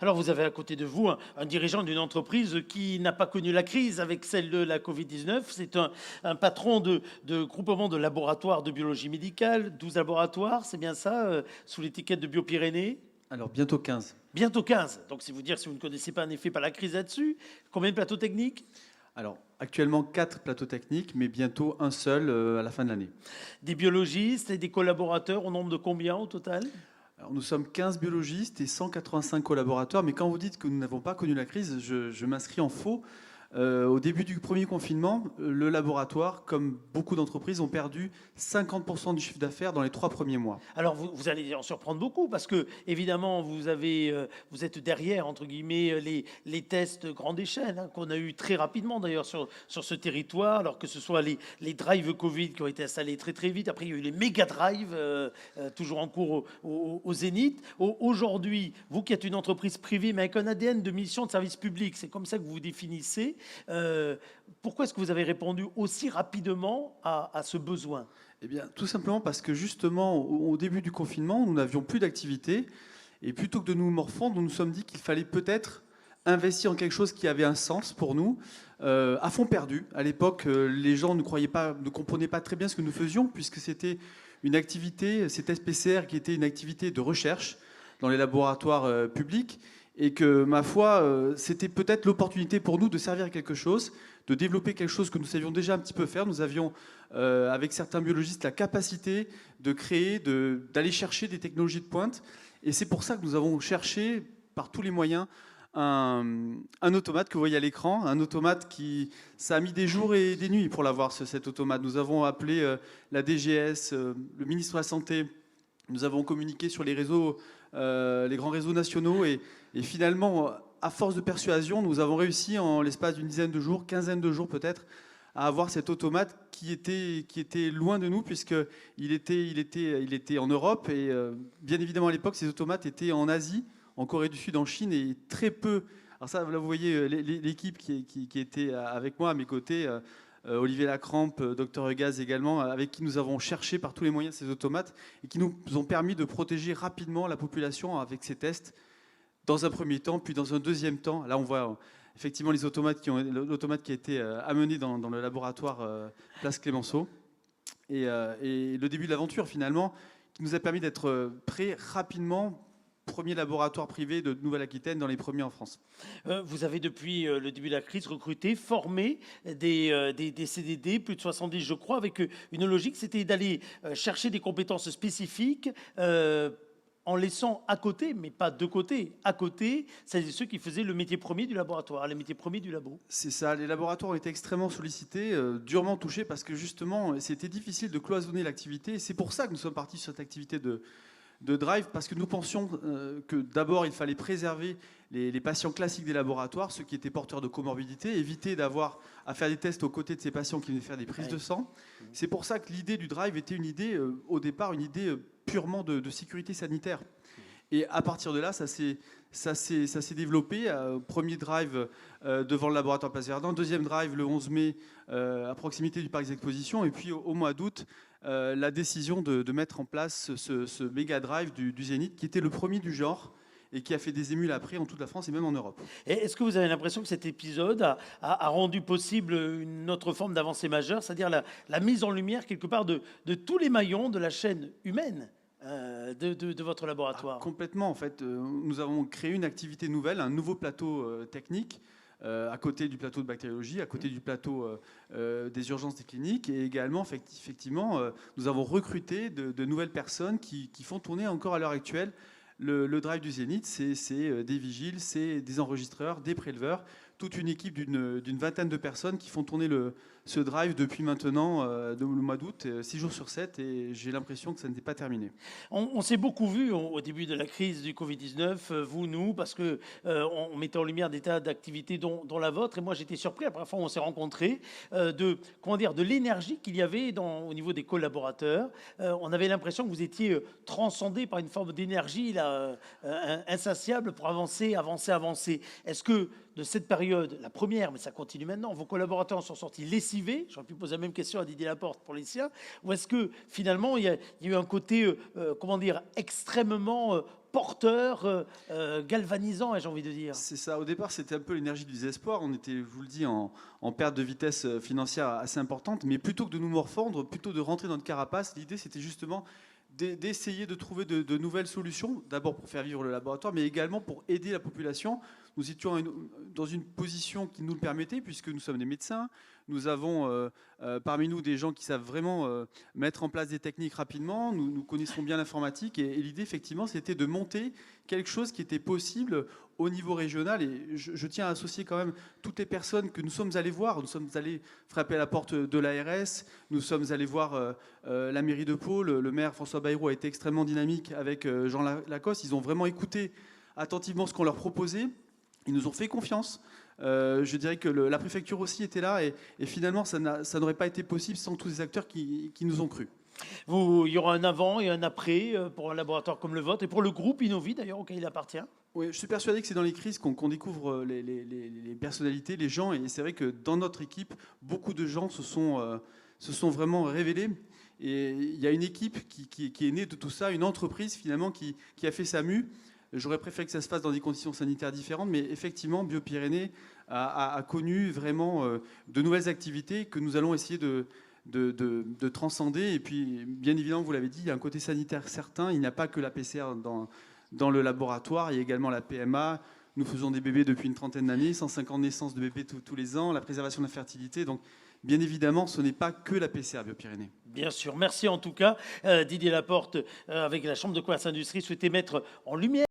Alors, vous avez à côté de vous un dirigeant d'une entreprise qui n'a pas connu la crise avec celle de la Covid-19. C'est un patron de groupement de laboratoires de biologie médicale, 12 laboratoires, c'est bien ça, sous l'étiquette de Biopyrénées. Alors, bientôt 15. Bientôt 15. Donc, c'est vous dire si vous ne connaissez pas en effet pas la crise là-dessus. Combien de plateaux techniques? Alors, actuellement 4 plateaux techniques, mais bientôt un seul à la fin de l'année. Des biologistes et des collaborateurs au nombre de combien au total? Alors, nous sommes 15 biologistes et 185 collaborateurs, mais quand vous dites que nous n'avons pas connu la crise, je m'inscris en faux. Au début du premier confinement, le laboratoire, comme beaucoup d'entreprises, ont perdu 50% du chiffre d'affaires dans les 3 premiers mois. Alors vous allez en surprendre beaucoup parce que évidemment vous êtes derrière entre guillemets les tests grande échelle hein, qu'on a eu très rapidement d'ailleurs sur ce territoire, alors que ce soit les drives Covid qui ont été installés très très vite. Après il y a eu les méga drives toujours en cours au Zénith. Aujourd'hui, vous qui êtes une entreprise privée mais avec un ADN de mission de service public, c'est comme ça que vous vous définissez. Pourquoi est-ce que vous avez répondu aussi rapidement à ce besoin? Eh bien, tout simplement parce que justement, au début du confinement, nous n'avions plus d'activité. Et plutôt que de nous morfondre, nous nous sommes dit qu'il fallait peut-être investir en quelque chose qui avait un sens pour nous, à fond perdu. À l'époque, les gens ne comprenaient pas très bien ce que nous faisions, puisque c'était une activité, ces tests PCR, qui était une activité de recherche dans les laboratoires publics, et que, ma foi, c'était peut-être l'opportunité pour nous de servir à quelque chose, de développer quelque chose que nous savions déjà un petit peu faire. Nous avions, avec certains biologistes, la capacité de créer, d'aller chercher des technologies de pointe. Et c'est pour ça que nous avons cherché, par tous les moyens, un automate que vous voyez à l'écran, un automate ça a mis des jours et des nuits pour l'avoir, cet automate. Nous avons appelé la DGS, le ministre de la Santé, nous avons communiqué sur les réseaux, les grands réseaux nationaux, et finalement, à force de persuasion, nous avons réussi en l'espace d'une dizaine de jours, quinzaine de jours peut-être, à avoir cet automate qui était loin de nous, puisqu'il était en Europe, et bien évidemment à l'époque, ces automates étaient en Asie, en Corée du Sud, en Chine, et très peu. Alors ça, là, vous voyez l'équipe qui était avec moi à mes côtés, Olivier Lacrampe, Dr Gaz également, avec qui nous avons cherché par tous les moyens ces automates, et qui nous ont permis de protéger rapidement la population avec ces tests, dans un premier temps, puis dans un deuxième temps. Là, on voit effectivement l'automate qui a été amené dans le laboratoire Place Clémenceau. Et le début de l'aventure, finalement, qui nous a permis d'être prêts rapidement, premier laboratoire privé de Nouvelle-Aquitaine, dans les premiers en France. Vous avez depuis le début de la crise recruté, formé des CDD, plus de 70 je crois, avec une logique, c'était d'aller chercher des compétences spécifiques en laissant à côté, mais pas de côté, à côté, celles et ceux qui faisaient le métier premier du laboratoire, le métier premier du labo. C'est ça, les laboratoires ont été extrêmement sollicités, durement touchés, parce que justement, c'était difficile de cloisonner l'activité. Et c'est pour ça que nous sommes partis sur cette activité de drive, parce que nous pensions que d'abord, il fallait préserver les patients classiques des laboratoires, ceux qui étaient porteurs de comorbidité, éviter d'avoir à faire des tests aux côtés de ces patients qui venaient faire des prises de sang. C'est pour ça que l'idée du drive était une idée, au départ, une idée purement de sécurité sanitaire. Et à partir de là, ça s'est développé. Premier drive devant le laboratoire Place Verdun, deuxième drive le 11 mai à proximité du parc des expositions, et puis au mois d'août, la décision de mettre en place ce méga drive du Zénith, qui était le premier du genre et qui a fait des émules après en toute la France et même en Europe. Et est-ce que vous avez l'impression que cet épisode a rendu possible une autre forme d'avancée majeure, c'est-à-dire la mise en lumière quelque part de tous les maillons de la chaîne humaine de votre laboratoire? Complètement, en fait. Nous avons créé une activité nouvelle, un nouveau plateau technique, à côté du plateau de bactériologie, à côté du plateau des urgences des cliniques. Et également, effectivement, nous avons recruté de nouvelles personnes qui font tourner encore à l'heure actuelle le drive du Zénith. C'est des vigiles, c'est des enregistreurs, des préleveurs, toute une équipe d'une vingtaine de personnes qui font tourner ce drive depuis maintenant le mois d'août, 6 jours sur 7, et j'ai l'impression que ça n'était pas terminé. On s'est beaucoup vu au début de la crise du Covid-19, vous, nous, parce que on mettait en lumière des tas d'activités dont la vôtre. Et moi, j'étais surpris, la première fois où on s'est rencontrés, de l'énergie qu'il y avait au niveau des collaborateurs. On avait l'impression que vous étiez transcendé par une forme d'énergie insatiable pour avancer. Est-ce que de cette période, la première, mais ça continue maintenant, vos collaborateurs en sont sortis lessivés? J'aurais pu poser la même question à Didier Laporte pour les siens. Ou est-ce que finalement, il y a eu un côté, comment dire, extrêmement porteur, galvanisant, j'ai envie de dire? C'est ça. Au départ, c'était un peu l'énergie du désespoir. On était, je vous le dis, en perte de vitesse financière assez importante. Mais plutôt que de nous morfondre, plutôt de rentrer dans notre carapace, l'idée, c'était justement d'essayer de trouver de nouvelles solutions. D'abord pour faire vivre le laboratoire, mais également pour aider la population. Nous étions dans une position qui nous le permettait, puisque nous sommes des médecins. Nous avons parmi nous des gens qui savent vraiment mettre en place des techniques rapidement. Nous connaissons bien l'informatique. Et l'idée, effectivement, c'était de monter quelque chose qui était possible au niveau régional. Et je tiens à associer quand même toutes les personnes que nous sommes allés voir. Nous sommes allés frapper à la porte de l'ARS. Nous sommes allés voir la mairie de Pau. Le maire François Bayrou a été extrêmement dynamique avec Jean Lacoste. Ils ont vraiment écouté attentivement ce qu'on leur proposait. Ils nous ont fait confiance. Je dirais que la préfecture aussi était là. Et finalement, ça n'aurait pas été possible sans tous les acteurs qui nous ont cru. Il y aura un avant et un après pour un laboratoire comme le vôtre et pour le groupe Innovi, d'ailleurs, auquel il appartient. Oui, je suis persuadé que c'est dans les crises qu'on découvre les personnalités, les gens. Et c'est vrai que dans notre équipe, beaucoup de gens se sont vraiment révélés. Et il y a une équipe qui est née de tout ça, une entreprise finalement qui a fait sa mue. J'aurais préféré que ça se fasse dans des conditions sanitaires différentes, mais effectivement, Biopyrénées a connu vraiment de nouvelles activités que nous allons essayer de transcender. Et puis, bien évidemment, vous l'avez dit, il y a un côté sanitaire certain. Il n'y a pas que la PCR dans le laboratoire, il y a également la PMA. Nous faisons des bébés depuis une trentaine d'années, 150 naissances de bébés tous les ans, la préservation de la fertilité. Donc, bien évidemment, ce n'est pas que la PCR Biopyrénées. Bien sûr. Merci en tout cas. Didier Laporte, avec la Chambre de commerce et industrie, souhaitait mettre en lumière